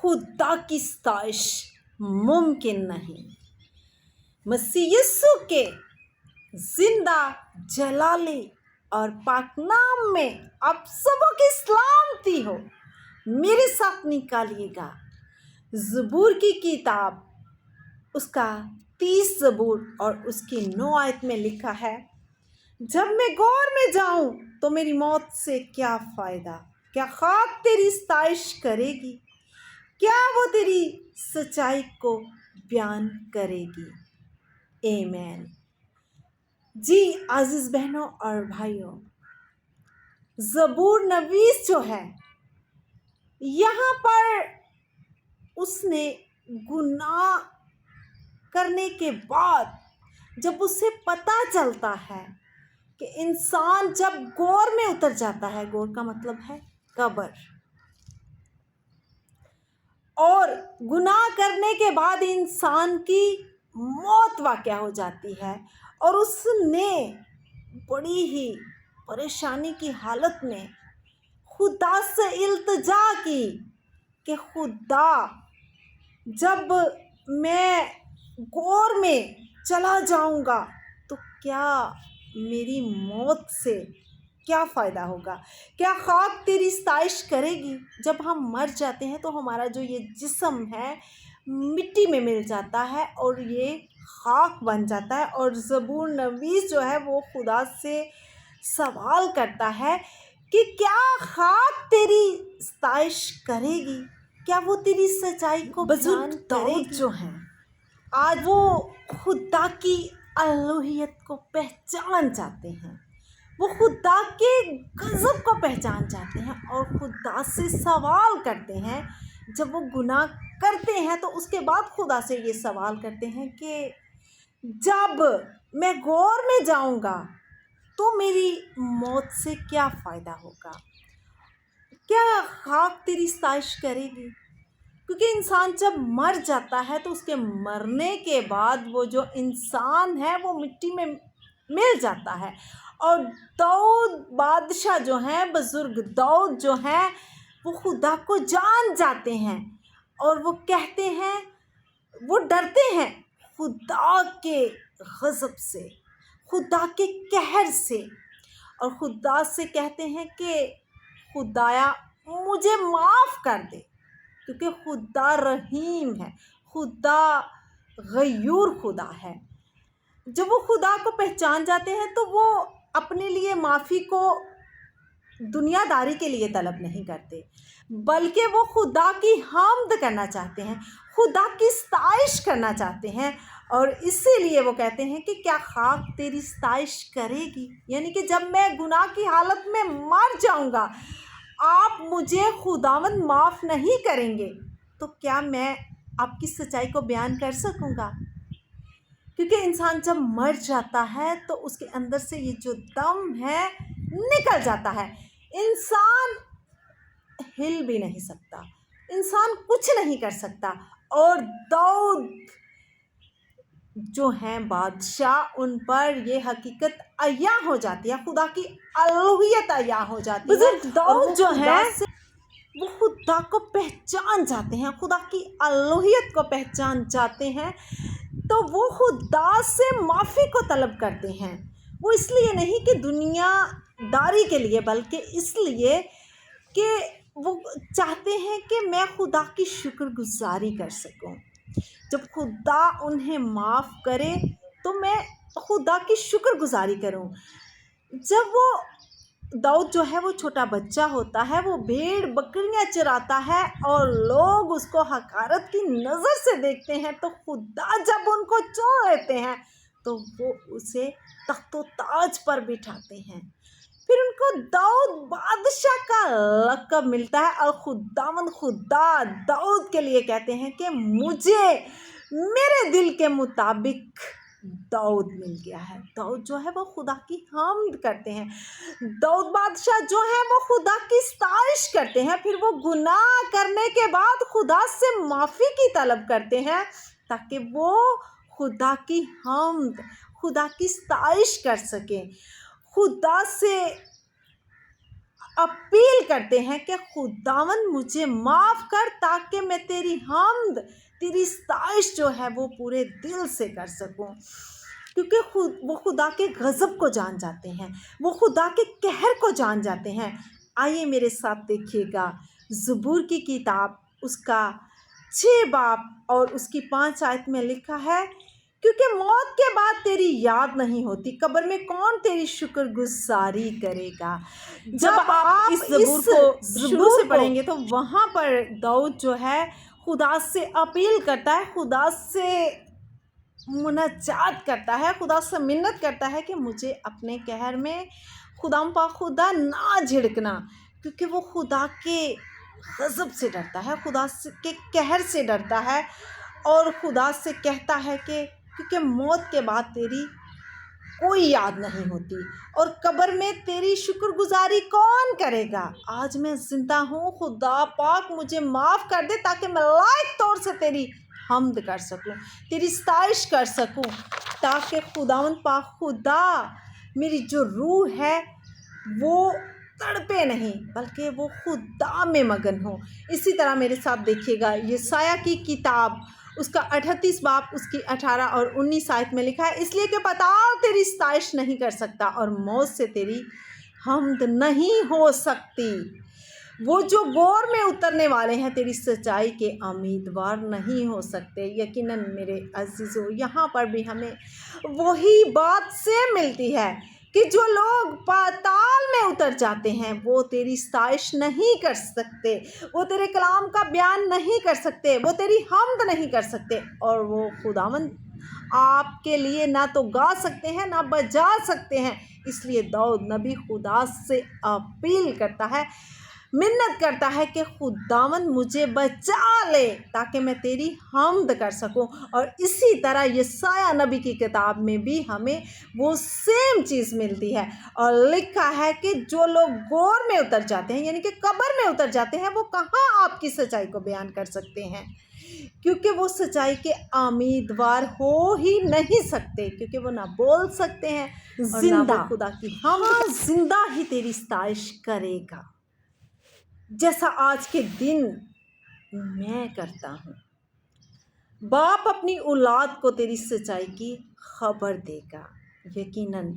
خدا کی ستائش ممکن نہیں۔ مسیح یسوع کے زندہ جلالی اور پاک نام میں آپ سبوں کی سلامتی ہو۔ میرے ساتھ نکالیے گا زبور کی کتاب، اس کا 30 زبور اور اس کی 9 آیت میں لکھا ہے، جب میں غور میں جاؤں تو میری موت سے کیا فائدہ؟ کیا خاک تیری ستائش کرے گی؟ کیا وہ تیری سچائی کو بیان کرے گی؟ آمین۔ جی عزیز بہنوں اور بھائیوں، زبور نویس جو ہے، یہاں پر اس نے گناہ کرنے کے بعد جب اسے پتہ چلتا ہے کہ انسان جب غور میں اتر جاتا ہے، غور کا مطلب ہے قبر، اور گناہ کرنے کے بعد انسان کی موت واقع ہو جاتی ہے، اور اس نے بڑی ہی پریشانی کی حالت میں خدا سے التجا کی کہ خدا، جب میں غور میں چلا جاؤں گا تو کیا میری موت سے کیا فائدہ ہوگا؟ کیا خاک تیری ستائش کرے گی؟ جب ہم مر جاتے ہیں تو ہمارا جو یہ جسم ہے مٹی میں مل جاتا ہے اور یہ خاک بن جاتا ہے، اور زبور نویس جو ہے وہ خدا سے سوال کرتا ہے کہ کیا خاک تیری ستائش کرے گی؟ کیا وہ تیری سچائی کو بیان کرے گی؟ جو ہیں آج وہ خدا کی الوہیت کو پہچان جاتے ہیں، وہ خدا کے غضب کو پہچان جاتے ہیں اور خدا سے سوال کرتے ہیں۔ جب وہ گناہ کرتے ہیں تو اس کے بعد خدا سے یہ سوال کرتے ہیں کہ جب میں غور میں جاؤں گا تو میری موت سے کیا فائدہ ہوگا؟ کیا خاک تیری ستائش کرے گی؟ کیونکہ انسان جب مر جاتا ہے تو اس کے مرنے کے بعد وہ جو انسان ہے وہ مٹی میں مل جاتا ہے، اور داؤد بادشاہ جو ہیں، بزرگ داؤد جو ہیں، وہ خدا کو جان جاتے ہیں اور وہ کہتے ہیں، وہ ڈرتے ہیں خدا کے غضب سے، خدا کے قہر سے، اور خدا سے کہتے ہیں کہ خدایا مجھے معاف کر دے، کیونکہ خدا رحیم ہے، خدا غیور خدا ہے۔ جب وہ خدا کو پہچان جاتے ہیں تو وہ اپنے لیے معافی کو دنیا داری کے لیے طلب نہیں کرتے، بلکہ وہ خدا کی حمد کرنا چاہتے ہیں، خدا کی ستائش کرنا چاہتے ہیں، اور اسی لیے وہ کہتے ہیں کہ کیا خاک تیری ستائش کرے گی؟ یعنی کہ جب میں گناہ کی حالت میں مر جاؤں گا، آپ مجھے خداوند معاف نہیں کریں گے تو کیا میں آپ کی سچائی کو بیان کر سکوں گا؟ کیونکہ انسان جب مر جاتا ہے تو اس کے اندر سے یہ جو دم ہے نکل جاتا ہے، انسان ہل بھی نہیں سکتا، انسان کچھ نہیں کر سکتا، اور داؤد جو ہیں بادشاہ، ان پر یہ حقیقت عیاں ہو جاتی ہے، خدا کی الوہیت عیاں ہو جاتی ہے۔ بزرگ داؤد جو ہیں وہ خدا کو پہچان جاتے ہیں، خدا کی الوہیت کو پہچان جاتے ہیں، تو وہ خدا سے معافی کو طلب کرتے ہیں۔ وہ اس لیے نہیں کہ دنیا داری کے لیے، بلکہ اس لیے کہ وہ چاہتے ہیں کہ میں خدا کی شکر گزاری کر سکوں۔ جب خدا انہیں معاف کرے تو میں خدا کی شکر گزاری کروں۔ جب وہ داؤد جو ہے وہ چھوٹا بچہ ہوتا ہے، وہ بھیڑ بکریاں چراتا ہے اور لوگ اس کو حقارت کی نظر سے دیکھتے ہیں، تو خدا جب ان کو چن لیتے ہیں تو وہ اسے تخت و تاج پر بٹھاتے ہیں، پھر ان کو داؤد بادشاہ کا لقب ملتا ہے، اور خداوند خدا داؤد کے لیے کہتے ہیں کہ مجھے میرے دل کے مطابق داؤد مل گیا ہے۔ داؤد جو ہے وہ خدا کی حمد کرتے ہیں، داؤد بادشاہ جو ہیں وہ خدا کی ستائش کرتے ہیں، پھر وہ گناہ کرنے کے بعد خدا سے معافی کی طلب کرتے ہیں تاکہ وہ خدا کی حمد، خدا کی ستائش کر سکیں، خدا سے अपील करते हैं कि खुदावंद मुझे माफ़ कर, ताकि मैं तेरी हमद, तेरी सताइश जो है वो पूरे दिल से कर सकूं। क्योंकि वो खुदा के गज़ब को जान जाते हैं, वो खुदा के कहर को जान जाते हैं। आइए मेरे साथ देखिएगा, ज़बूर की किताब उसका 6 बाब और उसकी 5 आयत में लिखा है, क्योंकि मौत के बाद तेरी याद नहीं होती, कब्र में कौन तेरी शुक्रगुजारी करेगा। जब आप इस ज़बूर को शुरू से पढ़ेंगे तो वहाँ पर दाऊद जो है खुदा से अपील करता है, खुदा से मुनाजात करता है, खुदा से मिन्नत करता है कि मुझे अपने कहर में खुदा ना झिड़कना, क्योंकि वो खुदा के गज़ब से डरता है, खुदा के कहर से डरता है। और खुदा से कहता है कि क्योंकि मौत के बाद तेरी कोई याद नहीं होती और कब्र में तेरी शुक्रगुजारी कौन करेगा। आज मैं जिंदा हूँ, खुदा पाक मुझे माफ़ कर दे, ताकि मैं लायक तौर से तेरी हमद कर सकूँ, तेरी सताइश कर सकूँ, ताकि खुदावंद पाक खुदा मेरी जो रूह है वो तड़पे नहीं, बल्कि वो खुदा में मगन हो। इसी तरह मेरे साथ देखिएगा, यशायाह की किताब उसका 38 बाब उसकी 18 और 19 आयत में लिखा है, इसलिए कि पाताल तेरी सताइश नहीं कर सकता और मौत से तेरी हमद नहीं हो सकती। वो जो गौर में उतरने वाले हैं तेरी सच्चाई के उम्मीदवार नहीं हो सकते। यकीनन मेरे अजीज़ों, यहाँ पर भी हमें वही बात से मिलती है कि जो लोग पाताल में उतर जाते हैं वो तेरी सताइश नहीं कर सकते, वो तेरे कलाम का बयान नहीं कर सकते, वो तेरी हमद नहीं कर सकते, और वो खुदावंद आपके लिए ना तो गा सकते हैं ना बजा सकते हैं। इसलिए दाऊद नबी खुदा से अपील करता है, मिन्नत करता है कि खुदावंद मुझे बचा ले, ताकि मैं तेरी हमद कर सकूं। और इसी तरह यशायाह नबी की किताब में भी हमें वो सेम चीज़ मिलती है, और लिखा है कि जो लोग गौर में उतर जाते हैं, यानी कि कब्र में उतर जाते हैं, वो कहाँ आपकी सच्चाई को बयान कर सकते हैं, क्योंकि वो सच्चाई के उम्मीदवार हो ही नहीं सकते, क्योंकि वो ना बोल सकते हैं जिंदा खुदा की हम जिंदा ही तेरी सताइश करेगा, जैसा आज के दिन मैं करता हूँ। बाप अपनी औलाद को तेरी सच्चाई की खबर देगा। यकीनन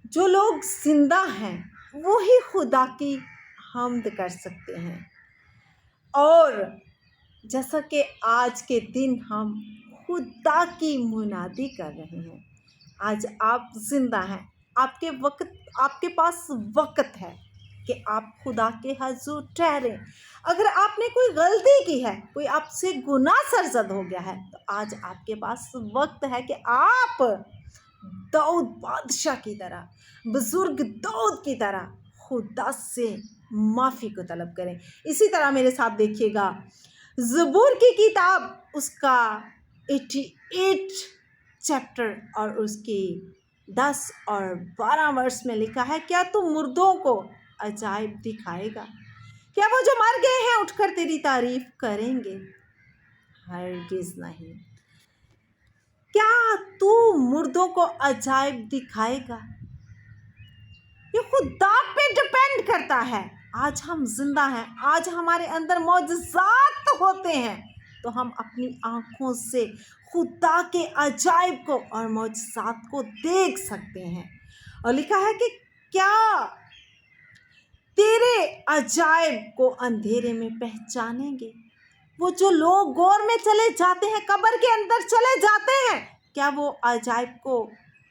जो लोग जिंदा हैं वो ही खुदा की हमद कर सकते हैं। और जैसा कि आज के दिन हम खुदा की मुनादी कर रहे हैं, आज आप जिंदा हैं, आपके पास वक्त है कि आप खुदा के हजूर ठहरें। अगर आपने कोई गलती की है, कोई आपसे गुनाह सरजद हो गया है, तो आज आपके पास वक्त है कि आप दाऊद बादशाह की तरह, बुजुर्ग दाऊद की तरह खुदा से माफ़ी को तलब करें। इसी तरह मेरे साथ देखिएगा, ज़बूर की किताब उसका 88 चैप्टर और उसकी 10 और 12 वर्ष में लिखा है, क्या तू मुर्दों को अजाइब दिखाएगा? क्या वो जो मर गए हैं उठकर तेरी तारीफ करेंगे? हरगिज़ नहीं। क्या तू मुर्दों को अजाइब दिखाएगा? ये खुदा पे डिपेंड करता है। आज हम जिंदा हैं, आज हमारे अंदर मौजज़ात होते हैं, तो हम अपनी आँखों से खुदा के अजाइब को और मौजज़ात को देख सकते हैं। और लिखा है कि क्या तेरे अजाइब को अंधेरे में पहचानेंगे? वो जो लोग गौर में चले जाते हैं, कब्र के अंदर चले जाते हैं, क्या वो अजाइब को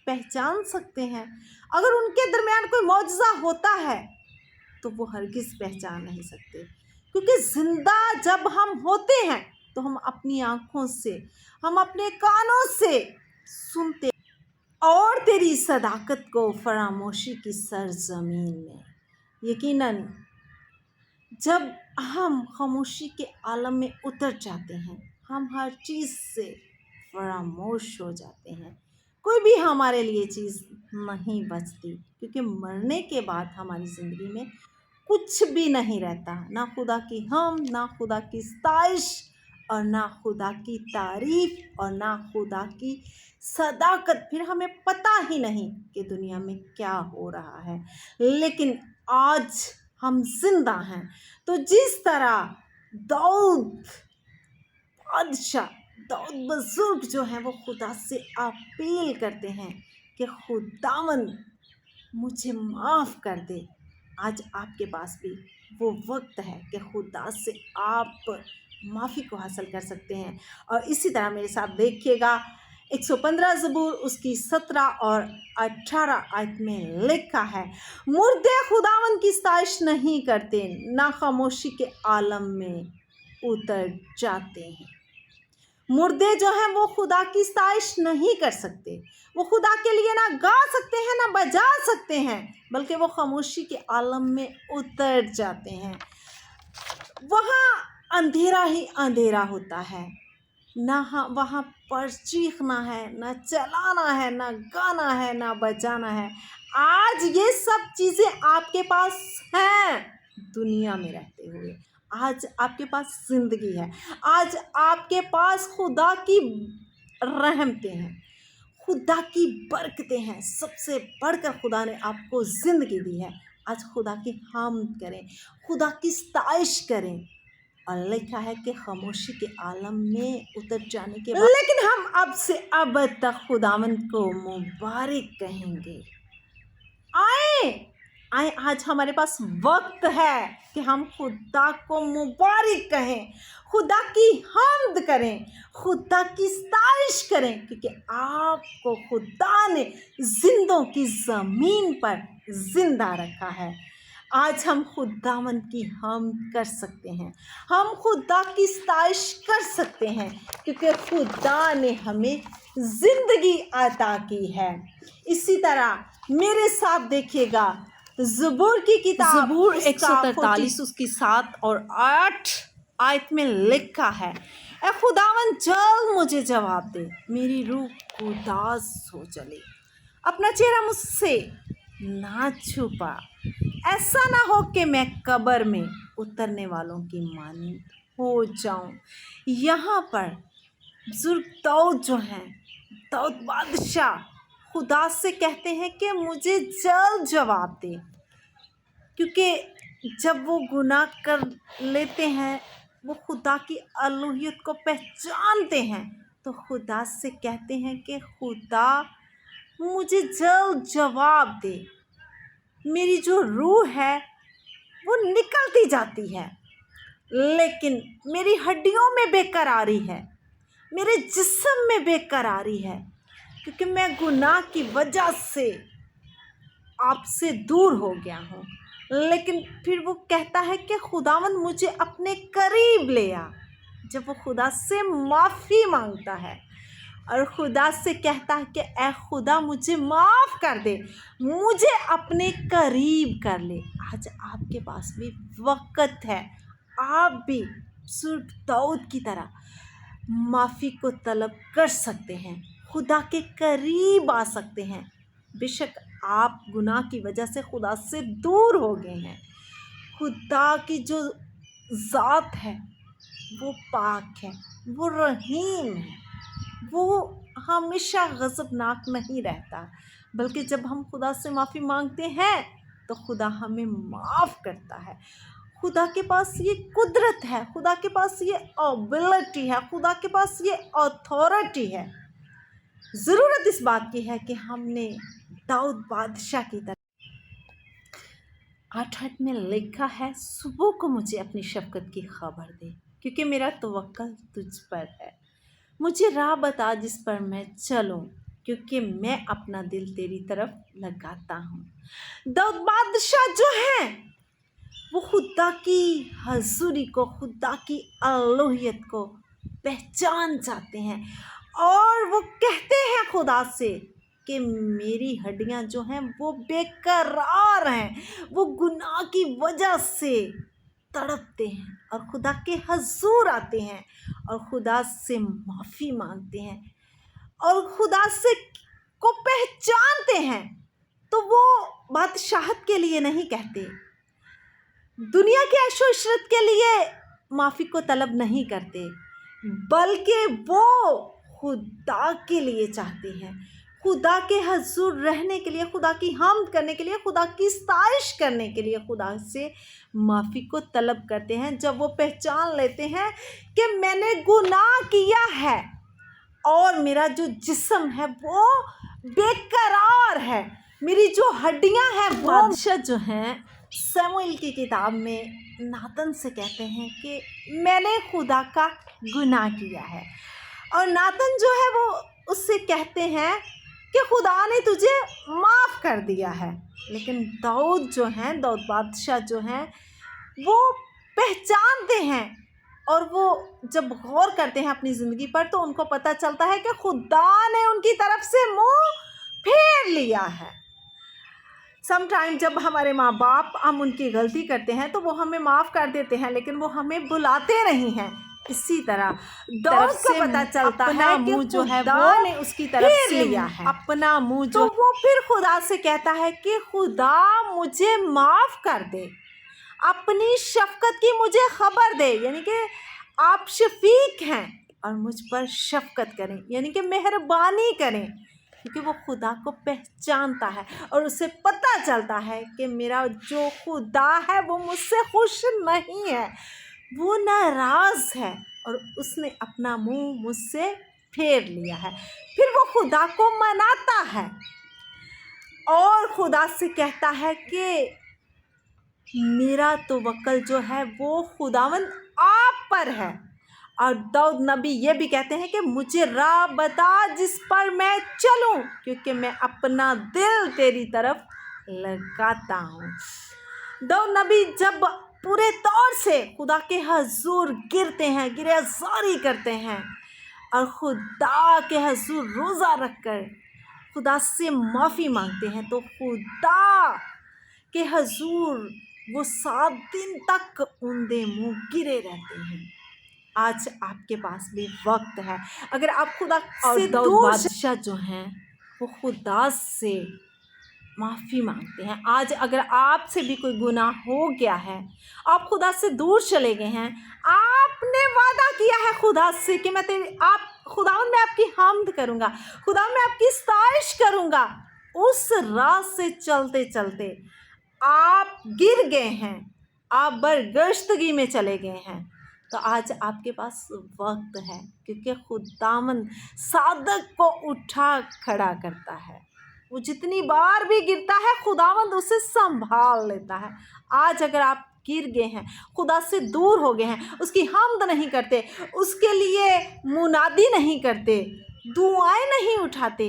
पहचान सकते हैं? अगर उनके दरमियान कोई मौजज़ा होता है तो वो हरगिज़ पहचान नहीं सकते, क्योंकि ज़िंदा जब हम होते हैं तो हम अपनी आँखों से, हम अपने कानों से सुनते, और तेरी सदाकत को फरामोशी की सरजमीन में। यकीनन जब हम खामोशी के आलम में उतर जाते हैं, हम हर चीज़ से फरामोश हो जाते हैं, कोई भी हमारे लिए चीज़ नहीं बचती, क्योंकि मरने के बाद हमारी ज़िंदगी में कुछ भी नहीं रहता, ना खुदा की हम, ना खुदा की सताइश, और ना खुदा की तारीफ, और ना खुदा की सदाकत। फिर हमें पता ही नहीं कि दुनिया में क्या हो रहा है। लेकिन آج ہم زندہ ہیں۔ تو جس طرح داؤد بزرگ جو ہیں وہ خدا سے اپیل کرتے ہیں کہ خداوند مجھے معاف کر دے، آج آپ کے پاس بھی وہ وقت ہے کہ خدا سے آپ معافی کو حاصل کر سکتے ہیں۔ اور اسی طرح میرے ساتھ دیکھیے گا 115 زبور اس کی 17 اور 18 آیت میں لکھا ہے، مردے خداوند کی ستائش نہیں کرتے، نہ خاموشی کے عالم میں اتر جاتے ہیں۔ مردے جو ہیں وہ خدا کی ستائش نہیں کر سکتے، وہ خدا کے لیے نہ گا سکتے ہیں نہ بجا سکتے ہیں، بلکہ وہ خاموشی کے عالم میں اتر جاتے ہیں۔ وہاں اندھیرا ہی اندھیرا ہوتا ہے، نہ وہاں پر چیخنا ہے، نہ چلانا ہے، نہ گانا ہے، نہ بجانا ہے۔ آج یہ سب چیزیں آپ کے پاس ہیں دنیا میں رہتے ہوئے، آج آپ کے پاس زندگی ہے، آج آپ کے پاس خدا کی رحمتیں ہیں، خدا کی برکتیں ہیں۔ سب سے بڑھ کر خدا نے آپ کو زندگی دی ہے۔ آج خدا کی حمد کریں، خدا کی ستائش کریں۔ اور لکھا ہے کہ خاموشی کے عالم میں اتر جانے کے بعد لیکن ہم اب سے اب تک خداوند کو مبارک کہیں گے۔ آئیں آج ہمارے پاس وقت ہے کہ ہم خدا کو مبارک کہیں، خدا کی حمد کریں، خدا کی ستائش کریں، کیونکہ آپ کو خدا نے زندوں کی زمین پر زندہ رکھا ہے۔ آج ہم خداوند کی حمد کر سکتے ہیں، ہم خدا کی ستائش کر سکتے ہیں، کیونکہ خدا نے ہمیں زندگی عطا کی ہے۔ اسی طرح میرے ساتھ دیکھیے گا زبور کی کتاب زبور اس کا 143 اس کی 7 اور 8 آیت میں لکھا ہے، اے خداوند جلد مجھے جواب دے، میری روح اداس ہو چلی، اپنا چہرہ مجھ سے نہ چھپا، ایسا نہ ہو کہ میں قبر میں اترنے والوں کی مانند ہو جاؤں۔ یہاں پر بزرگ داؤد جو ہیں، داؤد بادشاہ خدا سے کہتے ہیں کہ مجھے جلد جواب دے، کیونکہ جب وہ گناہ کر لیتے ہیں، وہ خدا کی الوہیت کو پہچانتے ہیں، تو خدا سے کہتے ہیں کہ خدا مجھے جلد جواب دے، میری جو روح ہے وہ نکلتی جاتی ہے، لیکن میری ہڈیوں میں بے قراری ہے، میرے جسم میں بے قراری ہے، کیونکہ میں گناہ کی وجہ سے آپ سے دور ہو گیا ہوں۔ لیکن پھر وہ کہتا ہے کہ خداوند مجھے اپنے قریب لے آ۔ جب وہ خدا سے معافی مانگتا ہے اور خدا سے کہتا ہے کہ اے خدا مجھے معاف کر دے، مجھے اپنے قریب کر لے، آج آپ کے پاس بھی وقت ہے، آپ بھی سرخ داؤد کی طرح معافی کو طلب کر سکتے ہیں، خدا کے قریب آ سکتے ہیں۔ بے شک آپ گناہ کی وجہ سے خدا سے دور ہو گئے ہیں، خدا کی جو ذات ہے وہ پاک ہے، وہ رحیم ہے، وہ ہمیشہ غضبناک نہیں رہتا، بلکہ جب ہم خدا سے معافی مانگتے ہیں تو خدا ہمیں معاف کرتا ہے۔ خدا کے پاس یہ قدرت ہے، خدا کے پاس یہ ایبلٹی ہے، خدا کے پاس یہ اتھارٹی ہے۔ ضرورت اس بات کی ہے کہ ہم نے داؤد بادشاہ کی طرح 8 میں لکھا ہے، صبح کو مجھے اپنی شفقت کی خبر دے، کیونکہ میرا توکل تجھ پر ہے، مجھے راہ بتا جس پر میں چلوں، کیونکہ میں اپنا دل تیری طرف لگاتا ہوں۔ داؤد بادشاہ جو ہیں وہ خدا کی حضوری کو، خدا کی الوہیت کو پہچان جاتے ہیں، اور وہ کہتے ہیں خدا سے کہ میری ہڈیاں جو ہیں وہ بے قرار ہیں، وہ گناہ کی وجہ سے تڑپتے ہیں، اور خدا کے حضور آتے ہیں اور خدا سے معافی مانگتے ہیں اور خدا سے کو پہچانتے ہیں، تو وہ بادشاہت کے لیے نہیں کہتے، دنیا کے عیش و عشرت کے لیے معافی کو طلب نہیں کرتے، بلکہ وہ خدا کے لیے چاہتے ہیں، खुदा के हज़ूर रहने के लिए, खुदा की हम्द करने के लिए, खुदा की स्तैश करने के लिए खुदा से माफ़ी को तलब करते हैं। जब वो पहचान लेते हैं कि मैंने गुनाह किया है और मेरा जो जिस्म है वो बेकरार है, मेरी जो हड्डियां हैं वो। बादशाह जो हैं शमूएल की किताब में नातन से कहते हैं कि मैंने खुदा का गुनाह किया है, और नातन जो है वो उससे कहते हैं कि खुदा ने तुझे माफ़ कर दिया है। लेकिन दाऊद जो हैं, दाऊद बादशाह जो हैं, वो पहचानते हैं और वो जब गौर करते हैं अपनी ज़िंदगी पर तो उनको पता चलता है कि खुदा ने उनकी तरफ से मुंह फेर लिया है। समटाइम जब हमारे माँ बाप हम उनकी गलती करते हैं तो वो हमें माफ़ कर देते हैं, लेकिन वो हमें बुलाते नहीं हैं। इसी तरह दाऊद को पता चलता है कि जो है खुदा ने उसकी तरफ से लिया है अपना मुंह, जो तो वो फिर खुदा से कहता है कि खुदा मुझे माफ़ कर दे, अपनी शफ़क़त की मुझे ख़बर दे, यानी कि आप शफ़ीक हैं और मुझ पर शफ़क़त करें, यानी कि मेहरबानी करें, क्योंकि वो खुदा को पहचानता है और उसे पता चलता है कि मेरा जो खुदा है वो मुझसे खुश नहीं है, वो नाराज़ है और उसने अपना मुंह मुझसे फेर लिया है। फिर वो खुदा को मनाता है और खुदा से कहता है कि मेरा तवक्कुल जो है वो खुदावंद आप पर है। और दाऊद नबी ये भी कहते हैं कि मुझे राह बता जिस पर मैं चलूं, क्योंकि मैं अपना दिल तेरी तरफ लगाता हूँ। दाऊद नबी जब पूरे तौर से खुदा के हजूर गिरते हैं, गिरज़ारी करते हैं और खुदा के हजूर रोज़ा रखकर खुदा से माफ़ी मांगते हैं, तो खुदा के हजूर वो 7 दिन तक उंधे मुँह गिरे रहते हैं। आज आपके पास भी वक्त है, अगर आप खुदा से दूर, बादशाह जो हैं वो खुदा से माफ़ी मांगते हैं। आज अगर आपसे भी कोई गुनाह हो गया है, आप खुदा से दूर चले गए हैं, आपने वादा किया है खुदा से कि मैं खुदावंद मैं आपकी हम्द करूँगा, खुदा मैं आपकी स्तैश करूँगा, उस राह से चलते चलते आप गिर गए हैं, आप बरगश्तगी में चले गए हैं, तो आज आपके पास वक्त है, क्योंकि खुदावंद सादक को उठा खड़ा करता है। वो जितनी बार भी गिरता है खुदावंद उसे संभाल लेता है। आज अगर आप गिर गए हैं, खुदा से दूर हो गए हैं, उसकी हम्द नहीं करते, उसके लिए मुनादी नहीं करते, दुआएं नहीं उठाते,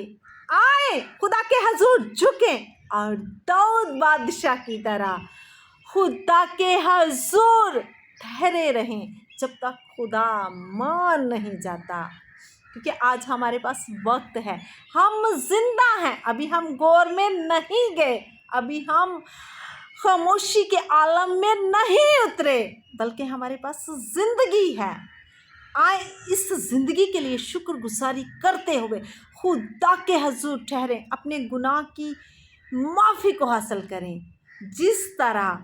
आए खुदा के हजूर झुकें और दाऊद बादशाह की तरह खुदा के हजूर ठहरे रहें जब तक खुदा मान नहीं जाता। क्योंकि आज हमारे पास वक्त है, हम जिंदा हैं, अभी हम गौर में नहीं गए, अभी हम खामोशी के आलम में नहीं उतरे, बल्कि हमारे पास ज़िंदगी है। आए इस ज़िंदगी के लिए शुक्रगुजारी करते हुए खुदा के हजूर ठहरें, अपने गुनाह की माफ़ी को हासिल करें। जिस तरह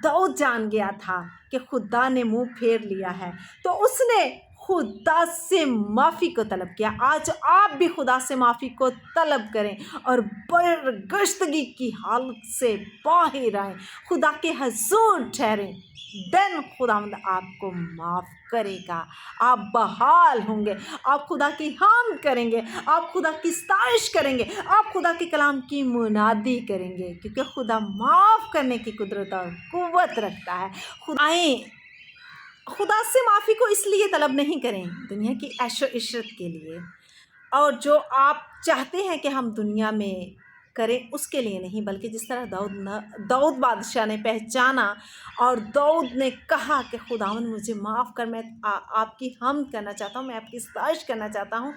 दाऊद जान गया था कि खुदा ने मुंह फेर लिया है, तो उसने खुदा से माफ़ी को तलब किया। आज आप भी खुदा से माफ़ी को तलब करें और बरगश्तगी की हालत से बाहर आएँ, खुदा के हजूर ठहरें, देन खुदावंद आपको माफ़ करेगा, आप बहाल होंगे, आप खुदा की हम्द करेंगे, आप खुदा की स्तैश करेंगे, आप खुदा के कलाम की मुनादी करेंगे, क्योंकि खुदा माफ़ करने की कुदरत और क़ुव्वत रखता है। खुदा से माफ़ी को इसलिए तलब नहीं करें दुनिया की ऐशो इशरत के लिए, और जो आप चाहते हैं कि हम दुनिया में करें उसके लिए नहीं, बल्कि जिस तरह दाऊद बादशाह ने पहचाना और दाऊद ने कहा कि खुदावंद मुझे माफ़ कर, मैं आपकी हम्द करना चाहता हूँ, मैं आपकी स्तैश करना चाहता हूँ,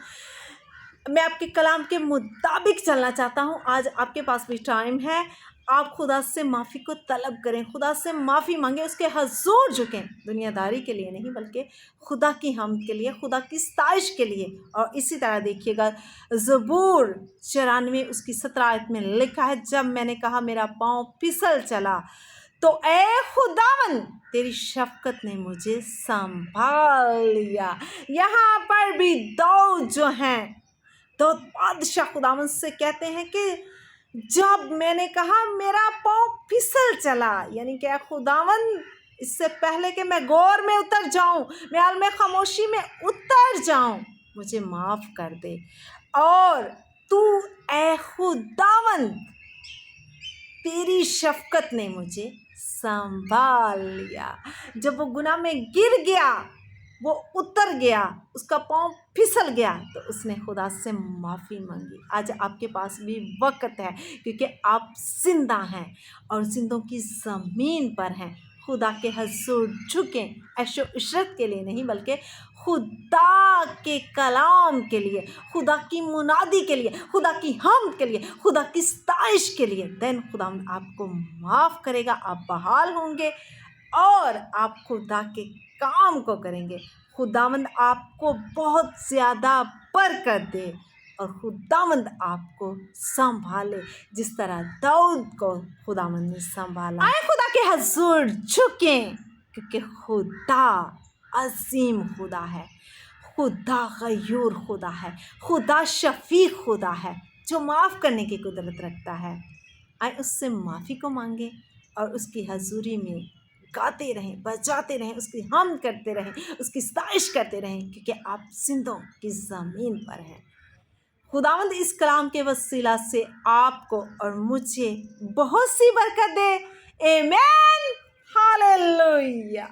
मैं आपके कलाम के मुताबिक चलना चाहता हूँ। आज आपके पास भी टाइम है, आप खुदा से माफ़ी को तलब करें, खुदा से माफ़ी मांगें, उसके हजूर झुकें, दुनियादारी के लिए नहीं बल्कि खुदा की हम्द के लिए, खुदा की स्तैश के लिए। और इसी तरह देखिएगा ज़बूर 94 उसकी 17 आयत में लिखा है, जब मैंने कहा मेरा पाँव फिसल चला तो ए खुदावन तेरी शफ़क़त ने मुझे संभाल लिया। यहाँ पर भी दाऊद जो हैं तो बादशाह खुदावंद से कहते हैं कि जब मैंने कहा मेरा पाँव फिसल चला, यानी कि खुदावंद इससे पहले कि मैं गौर में उतर जाऊं, मैं आलम खामोशी में उतर जाऊं, मुझे माफ़ कर दे। और तू ए खुदावंद, तेरी शफकत ने मुझे संभाल लिया। जब वो गुनाह में गिर गया, वो उतर गया, उसका पाँव फिसल गया, तो उसने खुदा से माफ़ी मांगी। आज आपके पास भी वक्त है, क्योंकि आप जिंदा हैं और जिंदों की ज़मीन पर हैं। खुदा के हुज़ूर झुकें, ऐशो इशरत के लिए नहीं, बल्कि खुदा के कलाम के लिए, खुदा की मुनादी के लिए, खुदा की हमद के लिए, खुदा की सताइश के लिए। देन खुदा आपको माफ़ करेगा, आप बहाल होंगे और आप खुदा के काम को करेंगे। खुदावंद आपको बहुत ज़्यादा बरकत दे और खुदावंद आपको संभाले, जिस तरह दाऊद को खुदावंद ने संभाला। आए खुदा के हुज़ूर झुकें, क्योंकि खुदा अजीम खुदा है, खुदा गयूर खुदा है, खुदा शफीक खुदा है, जो माफ़ करने की कुदरत रखता है। आए उससे माफ़ी को मांगे और उसकी हजूरी में गाते रहें, बजाते रहें, उसकी हमद करते रहें, उसकी सताइश करते रहें, क्योंकि आप जिंदों की ज़मीन पर हैं। खुदावंद इस कलाम के वसीला से आपको और मुझे बहुत सी बरकत दे। आमीन, हालेलुया।